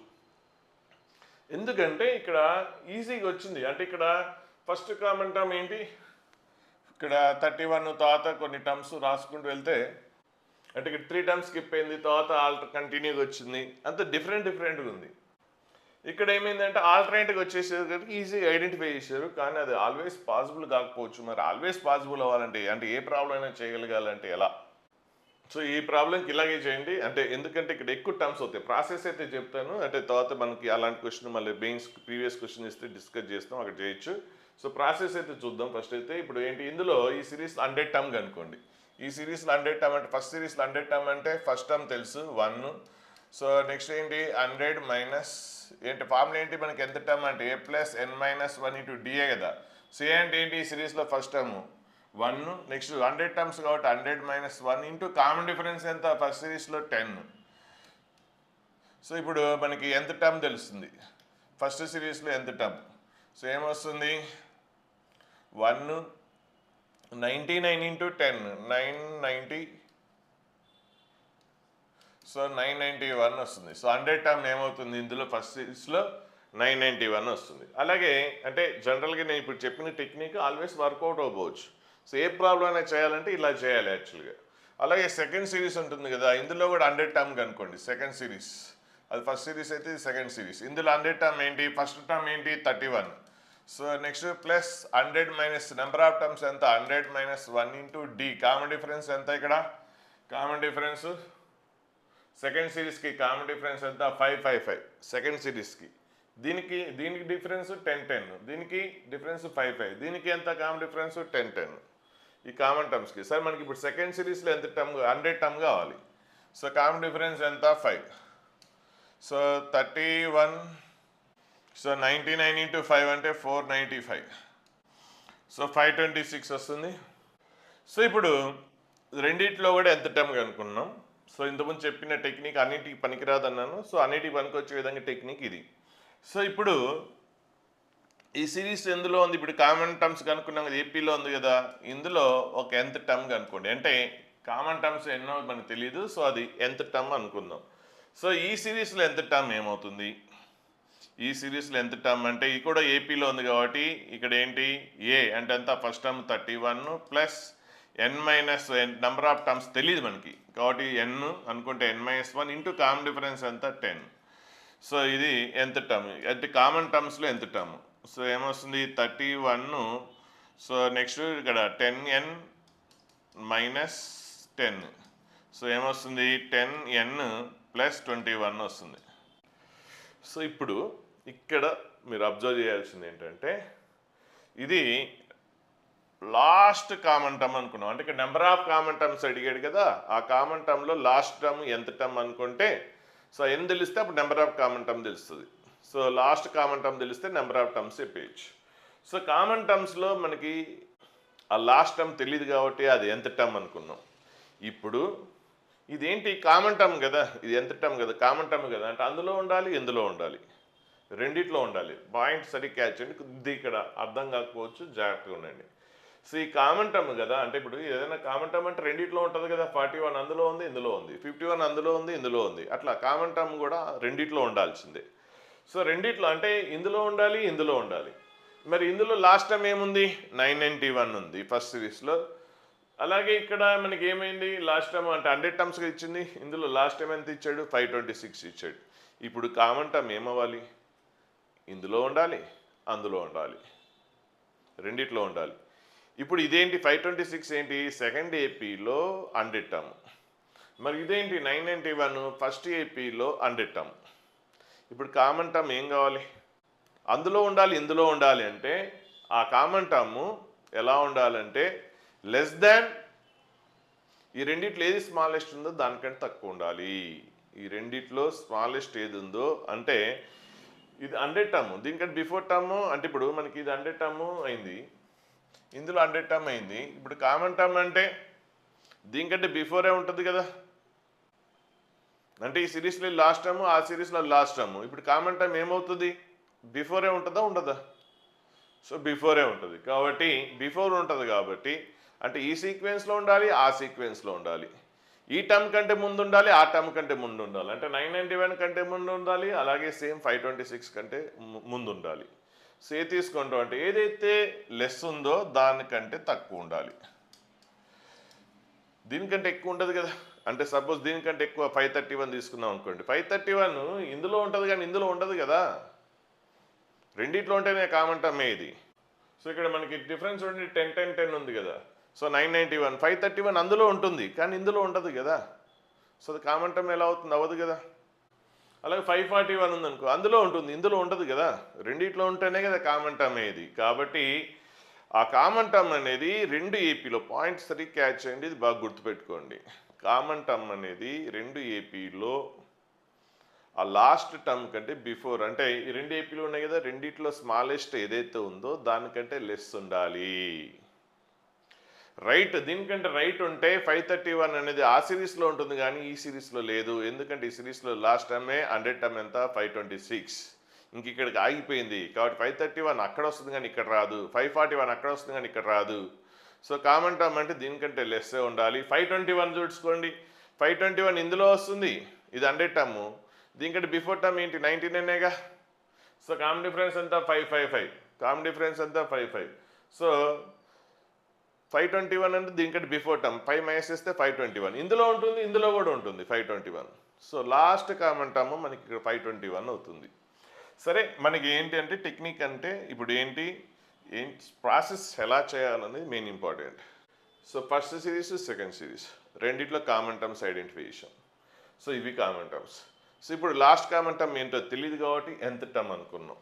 ఎందుకంటే ఇక్కడ ఈజీగా వచ్చింది. అంటే ఇక్కడ ఫస్ట్ కామన్ టర్మ్ ఏంటి, ఇక్కడ 31 తర్వాత కొన్ని టర్మ్స్ రాసుకుంటూ వెళ్తే అంటే ఇక్కడ 3 టర్మ్స్ స్కిప్ అయింది, తర్వాత కంటిన్యూగా వచ్చింది, అంత డిఫరెంట్గా ఉంది. ఇక్కడ ఏమైందంటే ఆల్టర్నేట్గా వచ్చేసేసరికి ఈజీగా ఐడెంటిఫై చేశారు, కానీ అది ఆల్వేస్ పాసిబుల్ కాకపోవచ్చు. మరి ఆల్వేస్ పాసిబుల్ అవ్వాలంటే అంటే ఏ ప్రాబ్లం అయినా చేయగలగాలంటే ఎలా? సో ఈ ప్రాబ్లంకి ఇలాగే చేయండి. అంటే ఎందుకంటే ఇక్కడ ఎక్కువ టర్మ్స్ అవుతాయి. ప్రాసెస్ అయితే చెప్తాను, అంటే తర్వాత మనకి అలాంటి క్వశ్చన్ మళ్ళీ బెయిన్స్ ప్రీవియస్ క్వశ్చన్ ఇస్తే డిస్కస్ చేస్తాం, అక్కడ చేయొచ్చు. సో ప్రాసెస్ అయితే చూద్దాం. ఫస్ట్ అయితే ఇప్పుడు ఏంటి, ఇందులో ఈ సిరీస్ 100 టర్మ్ అనుకోండి. ఈ సిరీస్లో 100 టర్మ్ అంటే ఫస్ట్ సిరీస్లో 100 టర్మ్ అంటే ఫస్ట్ టర్మ్ తెలుసు 1. సో నెక్స్ట్ ఏంటి 100 మైనస్ ఏంటి ఫార్ములా ఏంటి మనకి ఎంత టర్మ్ అంటే a plus n minus 1 into d a కదా. సో ఏ అంటే ఏంటి ఈ సిరీస్లో ఫస్ట్ టర్మ్ 1, నెక్స్ట్ 100 టర్మ్స్ కాబట్టి 100 మైనస్ 1 ఇంటూ కామన్ డిఫరెన్స్ ఎంత ఫస్ట్ సిరీస్లో 10. సో ఇప్పుడు మనకి ఎంత టర్మ్ తెలుస్తుంది ఫస్ట్ సిరీస్లో ఎంత టర్మ్. సో ఏమొస్తుంది 1 99 ఇంటూ 10 990. సో 991 వస్తుంది. సో 100 టర్మ్ ఏమవుతుంది ఇందులో ఫస్ట్ సిరీస్లో 991 వస్తుంది. అలాగే అంటే జనరల్గా నేను ఇప్పుడు చెప్పిన టెక్నిక్ ఆల్వేస్ వర్కౌట్ అవ్వచ్చు. సో ఏ ప్రాబ్లం అయినా చేయాలంటే ఇలా చేయాలి యాక్చువల్గా. అలాగే సెకండ్ సిరీస్ ఉంటుంది కదా, ఇందులో కూడా 100 టర్మ్ కనుకోండి. సెకండ్ సిరీస్ అది ఫస్ట్ సిరీస్ అయితే ఇది సెకండ్ సిరీస్. ఇందులో 100 టర్మ్ ఏంటి ఫస్ట్ టర్మ్ ఏంటి 31. So next plus 100 minus number of terms ఎంత 100 minus 1 into D. Common difference ఎంత ఇక్కడ కామన్ డిఫరెన్స్ సెకండ్ సిరీస్కి కామన్ డిఫరెన్స్ ఎంత 555 సెకండ్ సిరీస్కి. దీనికి డిఫరెన్స్ 10 దీనికి డిఫరెన్స్ 55 దీనికి ఎంత కామన్ డిఫరెన్స్ 10 ఈ కామన్ టర్మ్స్కి. సరే మనకి ఇప్పుడు సెకండ్ సిరీస్లో ఎంత టర్మ్ 100 టర్మ్ కావాలి. సో కామన్ డిఫరెన్స్ ఎంత 5. సో 31. సో 99 ఇంటూ 5 అంటే 495. సో 526 వస్తుంది. సో ఇప్పుడు రెండిట్లో కూడా ఎంత టర్మ్ కనుక్కున్నాం. సో ఇంతకుముందు చెప్పిన టెక్నిక్ అన్నిటికి పనికిరాదు అన్నాను. సో అన్నిటికి పనికొచ్చే విధంగా టెక్నిక్ ఇది. సో ఇప్పుడు ఈ సిరీస్ ఎందులో ఉంది ఇప్పుడు కామన్ టర్మ్స్ కనుక్కున్నాం కదా ఏపీలో ఉంది కదా, ఇందులో ఒక ఎంత టర్మ్ కనుక్కోండి. అంటే కామన్ టర్మ్స్ ఎన్నో మనకు తెలియదు. సో అది ఎంత టర్మ్ అనుకుందాం. సో ఈ సిరీస్లో ఎంత టర్మ్ ఏమవుతుంది ఈ సిరీస్లో ఎంత టర్మ్ అంటే ఇది కూడా ఏపీలో ఉంది కాబట్టి ఇక్కడ ఏంటి ఏ అంటే ఎంత first term 31 plus n minus number of terms తెలియదు మనకి కాబట్టి n అనుకుంటే n minus 1 into common difference ఎంత 10. సో ఇది ఎంత టర్మ్ అంటే కామన్ టర్మ్స్లో ఎంత టర్మ్. సో ఏమొస్తుంది 31. సో నెక్స్ట్ ఇక్కడ 10n మైనస్ 10. సో ఏమొస్తుంది 10n ప్లస్ 21 వస్తుంది. సో ఇప్పుడు ఇక్కడ మీరు అబ్జర్వ్ చేయాల్సింది ఏంటంటే ఇది లాస్ట్ కామన్ టర్మ్ అనుకున్నాం. అంటే ఇక్కడ నెంబర్ ఆఫ్ కామన్ టర్మ్స్ అడిగాడు కదా, ఆ కామన్ టర్మ్లో లాస్ట్ టర్మ్ ఎంత టర్మ్ అనుకుంటే సో ఎన్ని తెలిస్తే అప్పుడు నెంబర్ ఆఫ్ కామన్ టర్మ్ తెలుస్తుంది. సో లాస్ట్ కామన్ టర్మ్ తెలిస్తే నెంబర్ ఆఫ్ టర్మ్స్ చెప్పేయచ్చు. సో కామన్ టర్మ్స్లో మనకి ఆ లాస్ట్ టర్మ్ తెలియదు కాబట్టి అది ఎంత టర్మ్ అనుకున్నాం. ఇప్పుడు ఇదేంటి కామన్ టర్మ్ కదా, ఇది ఎంత టర్మ్ కదా కామన్ టర్మ్ కదా అంటే అందులో ఉండాలి ఇందులో ఉండాలి రెండిట్లో ఉండాలి. పాయింట్ సరి క్యాచ్ అండి, కొద్ది ఇక్కడ అర్థం కాకపోవచ్చు జాగ్రత్తగా ఉండండి. సో ఈ కామన్ టర్మ్ కదా అంటే ఇప్పుడు ఏదైనా కామన్ టర్మ్ అంటే రెండిట్లో ఉంటుంది కదా 41 అందులో ఉంది ఇందులో ఉంది 51 అందులో ఉంది ఇందులో ఉంది అట్లా కామన్ టర్మ్ కూడా రెండిట్లో ఉండాల్సిందే. సో రెండిట్లో అంటే ఇందులో ఉండాలి ఇందులో ఉండాలి. మరి ఇందులో లాస్ట్ టర్మ్ ఏముంది 991 ఉంది ఫస్ట్ సిరీస్లో. అలాగే ఇక్కడ మనకి ఏమైంది లాస్ట్ టర్మ్ అంటే 100 టర్మ్స్గా ఇచ్చింది, ఇందులో లాస్ట్ టైం ఎంత ఇచ్చాడు 526 ఇచ్చాడు. ఇప్పుడు కామన్ టర్మ్ ఏమవ్వాలి ఇందులో ఉండాలి అందులో ఉండాలి రెండిట్లో ఉండాలి. ఇప్పుడు ఇదేంటి 526 ఏంటి సెకండ్ ఏపీలో 100 టర్మ్. మరి ఇదేంటి 991 ఫస్ట్ ఏపీలో 100 టర్మ్. ఇప్పుడు కామన్ టర్మ్ ఏం కావాలి అందులో ఉండాలి ఇందులో ఉండాలి అంటే ఆ కామన్ టర్మ్ ఎలా ఉండాలంటే లెస్ దాన్ ఈ రెండిట్లో ఏది స్మాలెస్ట్ ఉందో దానికంటే తక్కువ ఉండాలి. ఈ రెండిట్లో స్మాలెస్ట్ ఏది ఉందో అంటే ఇది 100 టర్మ్ దీనికంటే బిఫోర్ టర్మ్ అంటే ఇప్పుడు మనకి ఇది 100 టర్మ్ అయింది ఇందులో 100 టర్మ్ అయింది. ఇప్పుడు కామన్ టర్మ్ అంటే దీనికంటే బిఫోరే ఉంటుంది కదా, అంటే ఈ సిరీస్లో లాస్ట్ టర్మ్ ఆ సిరీస్లో లాస్ట్ టర్మ్. ఇప్పుడు కామన్ టర్మ్ ఏమవుతుంది బిఫోరే ఉంటుందా ఉండదా. సో బిఫోరే ఉంటుంది కాబట్టి బిఫోర్ ఉంటుంది కాబట్టి అంటే ఈ సీక్వెన్స్లో ఉండాలి ఆ సీక్వెన్స్లో ఉండాలి. ఈ టర్మ్ కంటే ముందు ఉండాలి ఆ టర్మ్ కంటే ముందు ఉండాలి. అంటే 991 కంటే ముందు ఉండాలి అలాగే సేమ్ 526 కంటే ముందు ఉండాలి. సో ఏ తీసుకుంటాం అంటే ఏదైతే లెస్ ఉందో దానికంటే తక్కువ ఉండాలి. దీనికంటే ఎక్కువ ఉంటుంది కదా అంటే సపోజ్ దీనికంటే ఎక్కువ 531 తీసుకుందాం అనుకోండి 531 ఇందులో ఉంటుంది కానీ ఇందులో ఉండదు కదా, రెండిట్లో ఉంటేనే కామన్ టర్మ్ ఇది. సో ఇక్కడ మనకి డిఫరెన్స్ ఉండి 10 10 10 ఉంది కదా. సో 991 531 అందులో ఉంటుంది కానీ ఇందులో ఉండదు కదా. సో అది కామన్ టర్మ్ ఎలా అవుతుంది అవ్వదు కదా. అలాగే 541 ఉంది అనుకో అందులో ఉంటుంది ఇందులో ఉండదు కదా, రెండిట్లో ఉంటేనే కదా కామన్ టర్మ్ ఇది. కాబట్టి ఆ కామన్ టర్మ్ అనేది రెండు ఏపీలో పాయింట్స్ సరి క్యాచ్ చేయండి, ఇది బాగా గుర్తుపెట్టుకోండి. కామన్ టర్మ్ అనేది రెండు ఏపీలో ఆ లాస్ట్ టర్మ్ కంటే బిఫోర్, అంటే ఈ రెండు ఏపీలు ఉన్నాయి కదా, రెండిట్లో స్మాలెస్ట్ ఏదైతే ఉందో దానికంటే లెస్ ఉండాలి. రైట్, దీనికంటే రైట్ ఉంటే 531 అనేది ఆ సిరీస్లో ఉంటుంది కానీ ఈ సిరీస్లో లేదు. ఎందుకంటే ఈ సిరీస్లో లాస్ట్ టర్మే 100 టర్మ్ ఎంత 526, ఇంక ఇక్కడికి ఆగిపోయింది. కాబట్టి 531 అక్కడ వస్తుంది కానీ ఇక్కడ రాదు, 541 అక్కడ వస్తుంది కానీ ఇక్కడ రాదు. సో కామన్ టర్మ్ అంటే దీనికంటే లెస్సే ఉండాలి. 521 చూసుకోండి, 521 ఇందులో వస్తుంది, ఇది 100 టర్మ్, దీనికంటే బిఫోర్ టర్మ్ ఏంటి 99గా. సో కామన్ డిఫరెన్స్ ఎంత 555, కామన్ డిఫరెన్స్ ఎంత 55. సో 521 అంటే దీనికంటే బిఫోర్ టర్మ్, 5 మైనస్ చేస్తే 521 ఇందులో ఉంటుంది, ఇందులో కూడా ఉంటుంది 521. సో లాస్ట్ కామన్ టర్మ్ మనకి ఇక్కడ 521 అవుతుంది. సరే, మనకి ఏంటి అంటే టెక్నిక్ అంటే ఇప్పుడు ఏంటి ప్రాసెస్ ఎలా చేయాలనేది main important. So first series second series రెండిట్లో కామన్ టర్మ్స్ ఐడెంటిఫికేషన్. సో ఇవి కామన్ టర్మ్స్. సో ఇప్పుడు లాస్ట్ కామన్ టర్మ్ ఏంటో తెలియదు కాబట్టి ఎంత టర్మ్ అనుకున్నాం.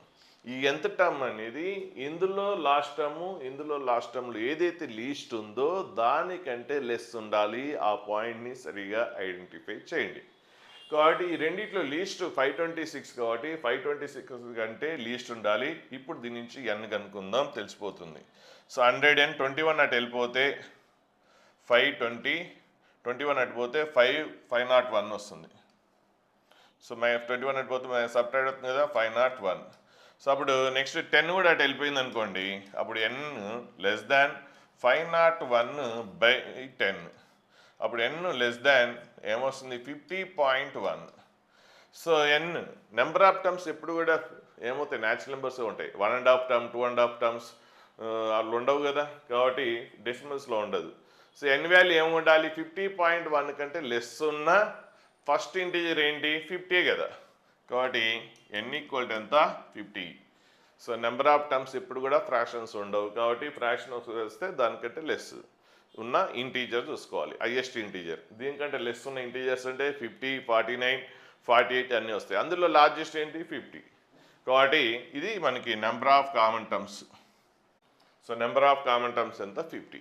ఈ ఎంత టర్మ్ అనేది ఇందులో లాస్ట్ టర్ము, ఇందులో లాస్ట్ టర్మ్లో ఏదైతే లీస్ట్ ఉందో దానికంటే లెస్ ఉండాలి. ఆ పాయింట్ని సరిగా ఐడెంటిఫై చేయండి. కాబట్టి ఈ రెండిట్లో లీస్ట్ 526 కాబట్టి 526 కంటే లీస్ట్ ఉండాలి. ఇప్పుడు దీని నుంచి ఎన్ కనుక్కుందాం, తెలిసిపోతుంది. సో 100 and 21 అటు వెళ్ళిపోతే 520, 21 అటు పోతే 501 వస్తుంది. సో 21 అటు పోతే సబ్ట్రాక్ట్ అవుతుంది కదా 501. సో అప్పుడు నెక్స్ట్ 10 కూడా అటు వెళ్ళిపోయింది అనుకోండి, అప్పుడు n లెస్ దాన్ 501/10. అప్పుడు n లెస్ దాన్ ఏమొస్తుంది 50.1. So n number of terms ఎప్పుడు కూడా ఏమవుతాయి, న్యాచురల్ నెంబర్స్ ఉంటాయి. 1.5 టర్మ్, 2.5 టర్మ్స్ అట్లా ఉండవు కదా, కాబట్టి డెసిమల్స్లో ఉండదు. సో n వాల్యూ ఏమి ఉండాలి 50.1 కంటే లెస్ ఉన్న ఫస్ట్ ఇంటీజర్ ఏంటి 50 కదా, కాబట్టి n ఈక్వల్ టు ఎంత 50. సో నెంబర్ ఆఫ్ టర్మ్స్ ఎప్పుడు కూడా ఫ్రాక్షన్స్ ఉండవు, కాబట్టి ఫ్రాక్షన్ వస్తే దానికంటే లెస్ ఉన్న ఇంటీజర్ చూసుకోవాలి, హైయెస్ట్ ఇంటీజర్. దీనికంటే లెస్ ఉన్న ఇంటీజర్స్ అంటే 50, 49, 48 అన్నీ వస్తాయి. అందులో లార్జెస్ట్ ఏంటి 50, కాబట్టి ఇది మనకి number of common terms. So number of common terms ఎంత 50.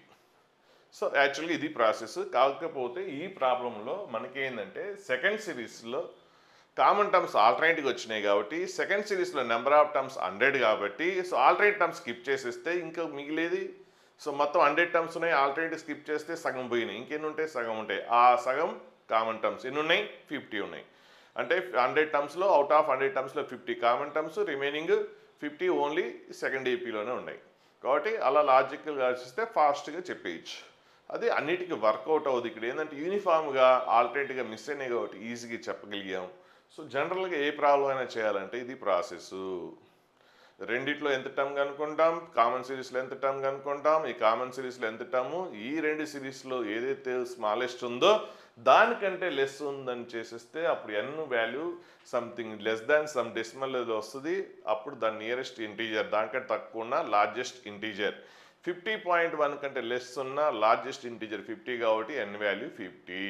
సో యాక్చువల్గా ఇది ప్రాసెస్. కాకపోతే ఈ ప్రాబ్లంలో మనకి ఏంటంటే సెకండ్ సిరీస్లో కామన్ టర్మ్స్ ఆల్టర్నేట్గా వచ్చినాయి కాబట్టి సెకండ్ సిరీస్లో నెంబర్ ఆఫ్ టర్మ్స్ 100 కాబట్టి సో ఆల్టర్నేట్ టర్మ్స్ స్కిప్ చేసేస్తే ఇంకా మిగిలేది. సో మొత్తం 100 టర్మ్స్ ఉన్నాయి, ఆల్టర్నేటివ్ స్కిప్ చేస్తే సగం పోయినాయి, ఇంకెన్ని ఉంటాయి సగం ఉంటాయి. ఆ సగం కామన్ టర్మ్స్ ఎన్ని ఉన్నాయి 50 ఉన్నాయి. అంటే 100 టర్మ్స్లో అవుట్ ఆఫ్ 100 టర్మ్స్లో 50 common terms, remaining 50 only second ఏపీలోనే ఉన్నాయి. కాబట్టి అలా లాజికల్గా ఆలోచిస్తే ఫాస్ట్గా చెప్పేయచ్చు. అది అన్నిటికీ వర్కౌట్ అవుతుంది. ఇక్కడ ఏంటంటే యూనిఫామ్గా ఆల్టర్నేట్గా మిస్ అయినాయి కాబట్టి ఈజీగా చెప్పగలిగాం. సో జనరల్గా ఏ ప్రాబ్లం అయినా చేయాలంటే ఇది ప్రాసెస్. రెండిట్లో ఎంత టర్మ్ కనుక్కుంటాం, కామన్ సిరీస్లో ఎంత టర్మ్ కనుక్కుంటాం, ఈ కామన్ సిరీస్లో ఎంత టర్ము, ఈ రెండు సిరీస్లో ఏదైతే స్మాలెస్ట్ ఉందో దానికంటే లెస్ ఉందని చేసేస్తే అప్పుడు n value something less than some decimal వస్తుంది. అప్పుడు దాని నియరెస్ట్ ఇంటీజర్, దానికంటే తక్కువ ఉన్న లార్జెస్ట్ ఇంటీజర్. 50.1 కంటే లెస్ ఉన్న లార్జెస్ట్ ఇంటీజర్ 50 కాబట్టి n వాల్యూ 50.